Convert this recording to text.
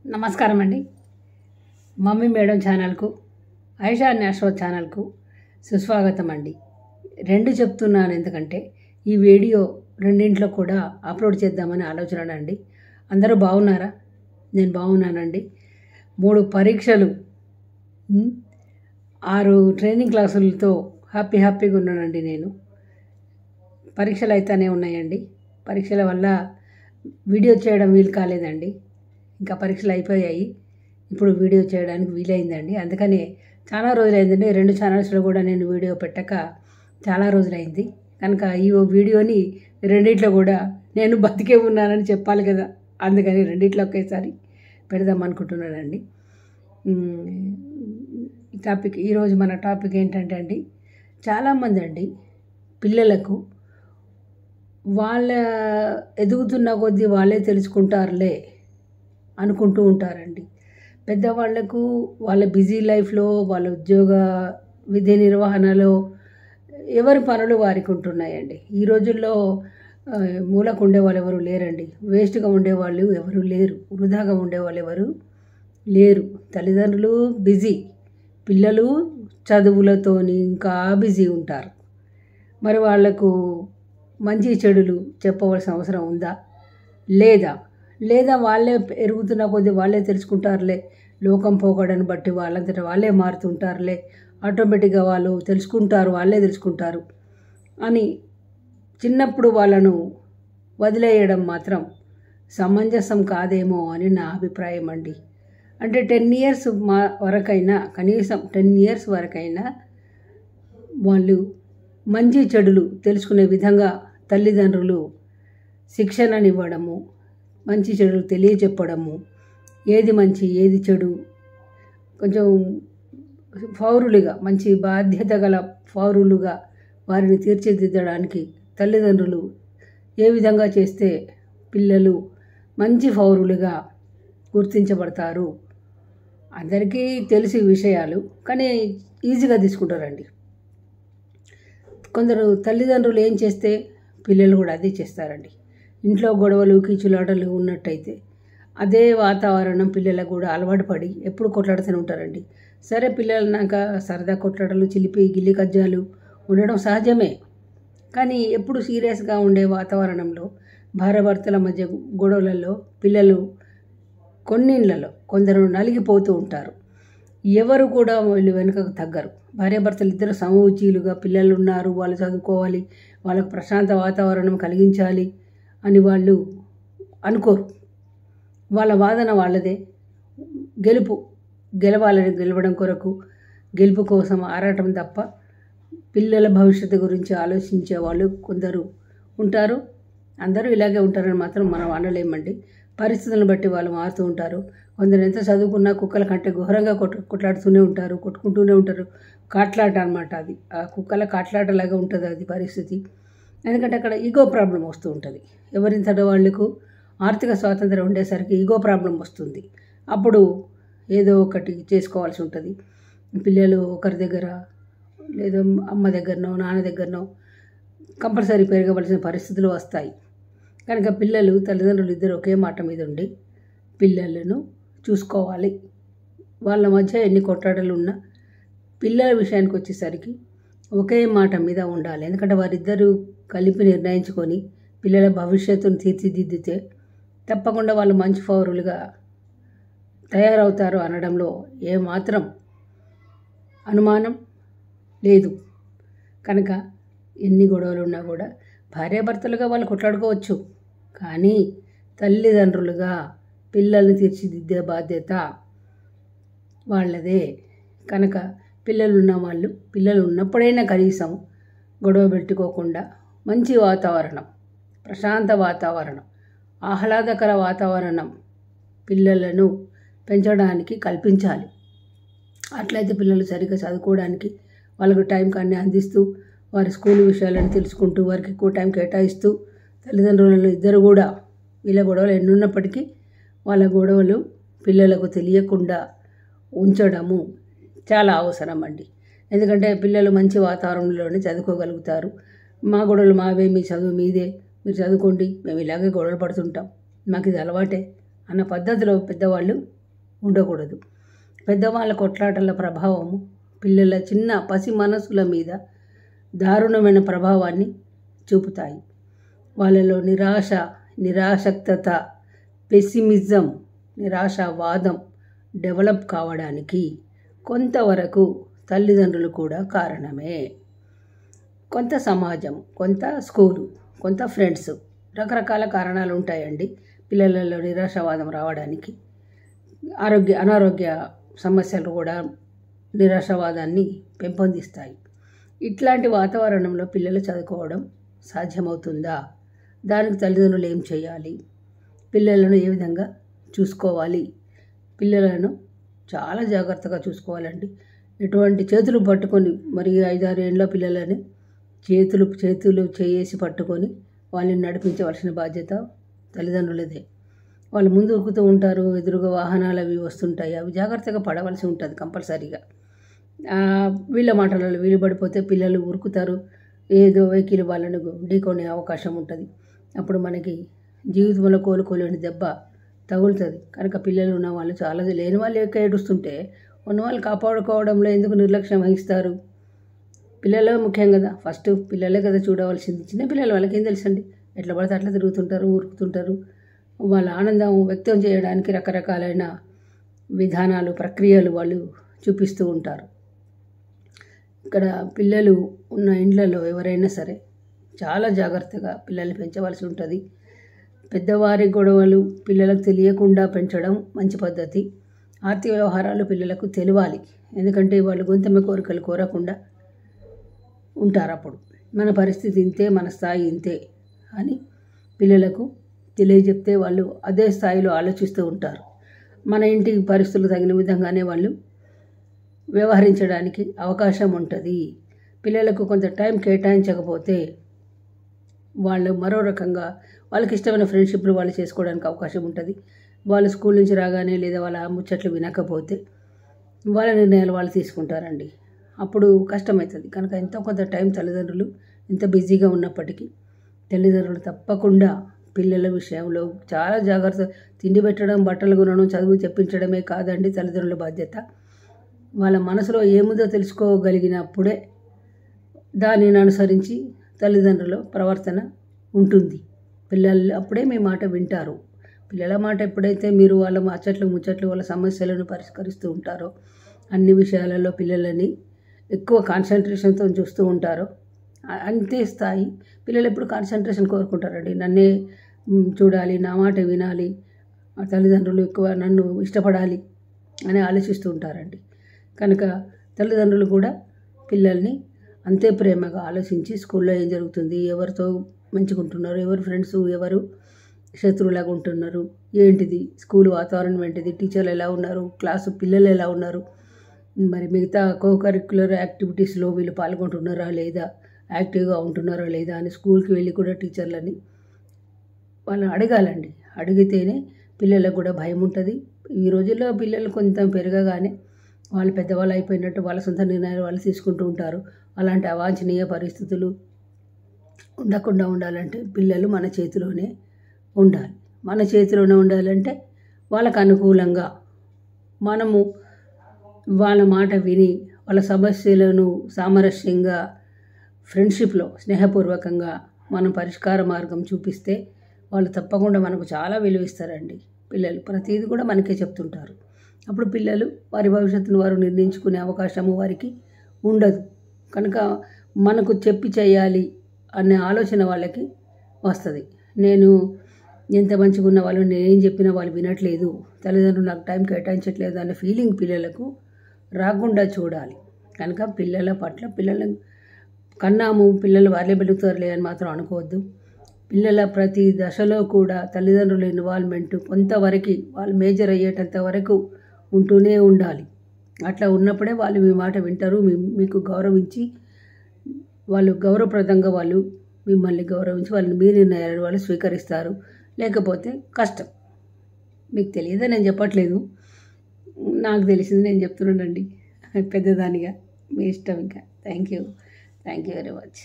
నమస్కారం అండి. Mummy madam ఛానల్కు, ఐషా నేషనల్ ఛానల్కు సుస్వాగతం అండి. రెండు చెప్తున్నాను ఎందుకంటే ఈ వీడియో రెండింట్లో కూడా అప్లోడ్ చేద్దామని ఆలోచన అండి. అందరూ బాగున్నారా? నేను బాగున్నానండి. 3 పరీక్షలు, 6 ట్రైనింగ్ క్లాసులతో హ్యాపీగా ఉన్నానండి. నేను పరీక్షలు అయితేనే ఉన్నాయండి. పరీక్షల వల్ల వీడియో చేయడం వీలు కాలేదండి. ఇంకా పరీక్షలు అయిపోయాయి, ఇప్పుడు వీడియో చేయడానికి వీలైందండి. అందుకనే చాలా రోజులైందండి. 2 ఛానల్స్లో కూడా నేను వీడియో పెట్టక చాలా రోజులైంది. కనుక ఈ వీడియోని రెండిట్లో కూడా నేను బతికే ఉన్నానని చెప్పాలి కదా, అందుకని రెండిట్లో ఒకేసారి పెడదాం అనుకుంటున్నానండి. ఈరోజు మన టాపిక్ ఏంటంటే అండి, చాలామంది అండి పిల్లలకు వాళ్ళ ఎదుగుతున్న కొద్దీ వాళ్ళే తెలుసుకుంటారులే అనుకుంటూ ఉంటారండి. పెద్దవాళ్లకు వాళ్ళ బిజీ లైఫ్లో, వాళ్ళ ఉద్యోగ విధి నిర్వహణలో ఎవరి పనులు వారికి ఉంటున్నాయండి. ఈ రోజుల్లో మూలకు ఉండేవాళ్ళు ఎవరు లేరండి. వేస్ట్గా ఉండేవాళ్ళు ఎవరు లేరు, వృధాగా ఉండేవాళ్ళు ఎవరు లేరు. తల్లిదండ్రులు బిజీ, పిల్లలు చదువులతోని ఇంకా బిజీ ఉంటారు. మరి వాళ్లకు మంచి చెడులు చెప్పవలసిన అవసరం ఉందా? లేదా వాళ్ళే ఎరుగుతున్న కొద్దీ వాళ్ళే తెలుసుకుంటారులే, లోకం పోకడని బట్టి వాళ్ళంతటా వాళ్ళే మారుతుంటారులే, ఆటోమేటిక్గా వాళ్ళు వాళ్ళే తెలుసుకుంటారు అని చిన్నప్పుడు వాళ్ళను వదిలేయడం మాత్రం సమంజసం కాదేమో అని నా అభిప్రాయం అండి. అంటే 10 years వరకైనా, కనీసం 10 years వరకైనా వాళ్ళు మంచి చెడులు తెలుసుకునే విధంగా తల్లిదండ్రులు శిక్షణనివ్వడము, మంచి చెడులు తెలియచెప్పడము, ఏది మంచి ఏది చెడు, కొంచెం పౌరులుగా, మంచి బాధ్యత గల పౌరులుగా వారిని తీర్చిదిద్దడానికి తల్లిదండ్రులు ఏ విధంగా చేస్తే పిల్లలు మంచి పౌరులుగా గుర్తించబడతారు అందరికీ తెలిసి విషయాలు, కానీ ఈజీగా తీసుకుంటారండి. కొందరు తల్లిదండ్రులు ఏం చేస్తే పిల్లలు కూడా అదే చేస్తారండి. ఇంట్లో గొడవలు కీచులాటలు ఉన్నట్టయితే అదే వాతావరణం పిల్లలకు కూడా అలవాటు పడి ఎప్పుడు కొట్లాడుతూనే ఉంటారండి. సరే, పిల్లలన్నాక సరదా కొట్లాటలు, చిలిపి గిల్లి కజ్జాలు ఉండడం సహజమే. కానీ ఎప్పుడు సీరియస్గా ఉండే వాతావరణంలో భార్యాభర్తల మధ్య గొడవలలో పిల్లలు కొన్నిళ్ళలో కొందరు నలిగిపోతూ ఉంటారు. ఎవరు కూడా వీళ్ళు వెనుకకు తగ్గరు. భార్యాభర్తలు ఇద్దరు సమూచీలుగా, పిల్లలు ఉన్నారు, వాళ్ళు చదువుకోవాలి, వాళ్ళకు ప్రశాంత వాతావరణం కలిగించాలి అని వాళ్ళు అనుకోరు. వాళ్ళ వాదన వాళ్ళదే. గెలవడం కొరకు, గెలుపు కోసం ఆరాటం తప్ప పిల్లల భవిష్యత్తు గురించి ఆలోచించే వాళ్ళు కొందరు ఉంటారు. అందరూ ఇలాగే ఉంటారని మాత్రం మనం అనలేమండి. పరిస్థితులను బట్టి వాళ్ళు మారుతూ ఉంటారు. కొందరు ఎంత చదువుకున్నా కుక్కల కంటే ఘోరంగా కొట్లాడుతూనే ఉంటారు, కొట్టుకుంటూనే ఉంటారు. కాట్లాట అన్నమాట అది. ఆ కుక్కల కాట్లాటలాగా ఉంటుంది అది పరిస్థితి. ఎందుకంటే అక్కడ ఈగో ప్రాబ్లం వస్తూ ఉంటుంది. ఎవరింతటి వాళ్ళకు ఆర్థిక స్వాతంత్రం ఉండేసరికి ఈగో ప్రాబ్లం వస్తుంది. అప్పుడు ఏదో ఒకటి చేసుకోవాల్సి ఉంటుంది. పిల్లలు ఒకరి దగ్గర, లేదో అమ్మ దగ్గరనో నాన్న దగ్గరనో కంపల్సరీ పెరగవలసిన పరిస్థితులు వస్తాయి. కనుక పిల్లలు, తల్లిదండ్రులు ఇద్దరు ఒకే మాట మీద ఉండి పిల్లలను చూసుకోవాలి. వాళ్ళ మధ్య ఎన్ని కొట్లాటలు ఉన్నా పిల్లల విషయానికి వచ్చేసరికి ఒకే మాట మీద ఉండాలి. ఎందుకంటే వారిద్దరూ కలిపి నిర్ణయించుకొని పిల్లల భవిష్యత్తును తీర్చిదిద్దితే తప్పకుండా వాళ్ళు మంచి పౌరులుగా తయారవుతారు అనడంలో ఏమాత్రం అనుమానం లేదు. కనుక ఎన్ని గొడవలు ఉన్నా కూడా భార్యాభర్తలుగా వాళ్ళు కొట్లాడుకోవచ్చు, కానీ తల్లిదండ్రులుగా పిల్లల్ని తీర్చిదిద్దే బాధ్యత వాళ్ళదే. కనుక పిల్లలు ఉన్నప్పుడైనా కనీసం గొడవ పెట్టుకోకుండా మంచి వాతావరణం, ప్రశాంత వాతావరణం, ఆహ్లాదకర వాతావరణం పిల్లలను పెంచడానికి కల్పించాలి. అట్లయితే పిల్లలు సరిగ్గా చదువుకోవడానికి వాళ్ళకు టైంకి అన్నీ అందిస్తూ, వారి స్కూల్ విషయాలను తెలుసుకుంటూ, వారికి ఎక్కువ టైం కేటాయిస్తూ, తల్లిదండ్రులలో ఇద్దరు కూడా వీళ్ళ గొడవలు ఎన్నున్నప్పటికీ వాళ్ళ గొడవలు పిల్లలకు తెలియకుండా ఉంచడము చాలా అవసరం అండి. ఎందుకంటే పిల్లలు మంచి వాతావరణంలోనే చదువుకోగలుగుతారు. మా గొడవలు మావే, మీ చదువు మీదే, మీరు చదువుకోండి, మేము ఇలాగే గొడవలు పడుతుంటాం, మాకు ఇది అలవాటే అన్న పద్ధతిలో పెద్దవాళ్ళు ఉండకూడదు. పెద్దవాళ్ళ కొట్లాటల ప్రభావము పిల్లల చిన్న పసి మనసుల మీద దారుణమైన ప్రభావాన్ని చూపుతాయి. వాళ్ళలో నిరాసక్తత, పెసిమిజం, నిరాశావాదం డెవలప్ కావడానికి కొంతవరకు తల్లిదండ్రులు కూడా కారణమే. కొంత సమాజం, కొంత స్కూలు, కొంత ఫ్రెండ్స్, రకరకాల కారణాలు ఉంటాయండి పిల్లలలో నిరాశావాదం రావడానికి. అనారోగ్య సమస్యలు కూడా నిరాశావాదాన్ని పెంపొందిస్తాయి. ఇట్లాంటి వాతావరణంలో పిల్లలు చదువుకోవడం సాధ్యమవుతుందా? దానికి తల్లిదండ్రులు ఏం చేయాలి? పిల్లలను ఏ విధంగా చూసుకోవాలి? పిల్లలను చాలా జాగ్రత్తగా చూసుకోవాలండి. ఎటువంటి చేతులు పట్టుకొని మరి 5-6 ఏళ్ళ పిల్లలని చేతులు చేసి పట్టుకొని వాళ్ళని నడిపించవలసిన బాధ్యత తల్లిదండ్రులదే. వాళ్ళు ముందు ఉరుకుతూ ఉంటారు, ఎదురుగా వాహనాలు అవి వస్తుంటాయి, అవి జాగ్రత్తగా పడవలసి ఉంటుంది కంపల్సరీగా. వీళ్ళ మాటలలో వీలు పడిపోతే పిల్లలు ఉరుకుతారు, ఏదో వెహికల్ వాళ్ళను ఢీకొనే అవకాశం ఉంటుంది. అప్పుడు మనకి జీవితంలో కోలుకోలేని దెబ్బ తగులుతుంది. కనుక పిల్లలు ఉన్న వాళ్ళు చాలా లేని వాళ్ళు ఎక్క ఏడుస్తుంటే ఉన్నవాళ్ళు కాపాడుకోవడంలో ఎందుకు నిర్లక్ష్యం వహిస్తారు? పిల్లలే ముఖ్యం కదా, ఫస్ట్ పిల్లలే కదా చూడవలసింది. చిన్న పిల్లలు వాళ్ళకి ఏం తెలుసండి, ఎట్లా పడితే అట్లా తిరుగుతుంటారు, ఊరుకుతుంటారు. వాళ్ళ ఆనందం వ్యక్తం చేయడానికి రకరకాలైన విధానాలు, ప్రక్రియలు వాళ్ళు చూపిస్తూ ఉంటారు. ఇక్కడ పిల్లలు ఉన్న ఇండ్లలో ఎవరైనా సరే చాలా జాగ్రత్తగా పిల్లల్ని పెంచవలసి ఉంటుంది. పెద్దవారి గొడవలు పిల్లలకు తెలియకుండా పెంచడం మంచి పద్ధతి. ఆర్థిక వ్యవహారాలు పిల్లలకు తెలియాలి, ఎందుకంటే వాళ్ళు గొంతెమ్మ కోరికలు కోరకుండా ఉంటారు. అప్పుడు మన పరిస్థితి ఇంతే, మన స్థాయి ఇంతే అని పిల్లలకు తెలియజెప్తే వాళ్ళు అదే స్థాయిలో ఆలోచిస్తూ ఉంటారు. మన ఇంటి పరిస్థితులు తగిన విధంగానే వాళ్ళు వ్యవహరించడానికి అవకాశం ఉంటుంది. పిల్లలకు కొంత టైం కేటాయించకపోతే వాళ్ళు మరో రకంగా వాళ్ళకి ఇష్టమైన ఫ్రెండ్షిప్లు వాళ్ళు చేసుకోవడానికి అవకాశం ఉంటుంది. వాళ్ళు స్కూల్ నుంచి రాగానే లేదా వాళ్ళ ముచ్చట్లు వినకపోతే వాళ్ళ నిర్ణయాలు వాళ్ళు తీసుకుంటారండి. అప్పుడు కష్టమవుతుంది. కనుక ఎంతో కొంత టైం తల్లిదండ్రులు ఎంత బిజీగా ఉన్నప్పటికీ తల్లిదండ్రులు తప్పకుండా పిల్లల విషయంలో చాలా జాగ్రత్త. తిండి పెట్టడం, బట్టలు కొనడం, చదువు చెప్పించడమే కాదండి తల్లిదండ్రుల బాధ్యత. వాళ్ళ మనసులో ఏముందో తెలుసుకోగలిగినప్పుడే దానిని అనుసరించి తల్లిదండ్రుల ప్రవర్తన ఉంటుంది. పిల్లలు అప్పుడే మీ మాట వింటారు. పిల్లల మాట ఎప్పుడైతే మీరు వాళ్ళ ముచ్చట్లు వాళ్ళ సమస్యలను పరిష్కరిస్తూ ఉంటారో, అన్ని విషయాలలో పిల్లలని ఎక్కువ కాన్సన్ట్రేషన్తో చూస్తూ ఉంటారో అంతే స్థాయి. పిల్లలు ఎప్పుడు కాన్సన్ట్రేషన్ కోరుకుంటారండి, నన్నే చూడాలి, నా మాట వినాలి, తల్లిదండ్రులు ఎక్కువ నన్ను ఇష్టపడాలి అని ఆలోచిస్తూ ఉంటారండి. కనుక తల్లిదండ్రులు కూడా పిల్లల్ని అంతే ప్రేమగా ఆలోచించి స్కూల్లో ఏం జరుగుతుంది, ఎవరితో మంచిగా ఉంటున్నారు, ఎవరు ఫ్రెండ్స్, ఎవరు శత్రువులాగా ఉంటున్నారు, ఏంటిది స్కూల్ వాతావరణం ఏంటిది, టీచర్లు ఎలా ఉన్నారు, క్లాసు పిల్లలు ఎలా ఉన్నారు, మరి మిగతా కోకరిక్యులర్ యాక్టివిటీస్లో వీళ్ళు పాల్గొంటున్నారా లేదా, యాక్టివ్గా ఉంటున్నారా లేదా అని స్కూల్కి వెళ్ళి కూడా టీచర్లని వాళ్ళని అడగాలండి. అడిగితేనే పిల్లలకు కూడా భయం ఉంటుంది. ఈ రోజుల్లో పిల్లలు కొంత పెరగగానే వాళ్ళు పెద్దవాళ్ళు అయిపోయినట్టు వాళ్ళ సొంత నిర్ణయాలు వాళ్ళు తీసుకుంటూ ఉంటారు. అలాంటి అవాంఛనీయ పరిస్థితులు ఉండకుండా ఉండాలంటే పిల్లలు మన చేతిలోనే ఉండాలి. మన చేతిలోనే ఉండాలంటే వాళ్ళకు అనుకూలంగా మనము వాళ్ళ మాట విని వాళ్ళ సమస్యలను సామరస్యంగా ఫ్రెండ్షిప్లో స్నేహపూర్వకంగా మనం పరిష్కార మార్గం చూపిస్తే వాళ్ళు తప్పకుండా మనకు చాలా విలువిస్తారండి. పిల్లలు ప్రతిదీ కూడా మనకే చెప్తుంటారు. అప్పుడు పిల్లలు వారి భవిష్యత్తును వారు నిర్ణయించుకునే అవకాశము వారికి ఉండదు. కనుక మనకు చెప్పి చేయాలి అనే ఆలోచన వాళ్ళకి వస్తుంది. నేను ఎంత మంచిగా ఉన్న వాళ్ళు నేనేం చెప్పినా వాళ్ళు వినట్లేదు, తల్లిదండ్రులు నాకు టైం కేటాయించట్లేదు అనే ఫీలింగ్ పిల్లలకు రాకుండా చూడాలి. కనుక పిల్లల పట్ల పిల్లలను కన్నాము, పిల్లలు వాళ్ళే బతుకుతారులే అని మాత్రం అనుకోవద్దు. పిల్లల ప్రతి దశలో కూడా తల్లిదండ్రుల ఇన్వాల్వ్మెంట్ కొంతవరకు వాళ్ళు మేజర్ అయ్యేటంత వరకు ఉంటూనే ఉండాలి. అట్లా ఉన్నప్పుడే వాళ్ళు మీ మాట వింటారు, మీకు గౌరవించి వాళ్ళు గౌరవప్రదంగా వాళ్ళు మిమ్మల్ని గౌరవించి వాళ్ళని మీ నిర్ణయాలు వాళ్ళు స్వీకరిస్తారు. లేకపోతే కష్టం. మీకు తెలియదా నేను చెప్పట్లేదు, నాకు తెలిసింది నేను చెప్తున్నానండి పెద్దదానిగా. మీ ఇష్టం. ఇంకా థ్యాంక్ యూ వెరీ మచ్.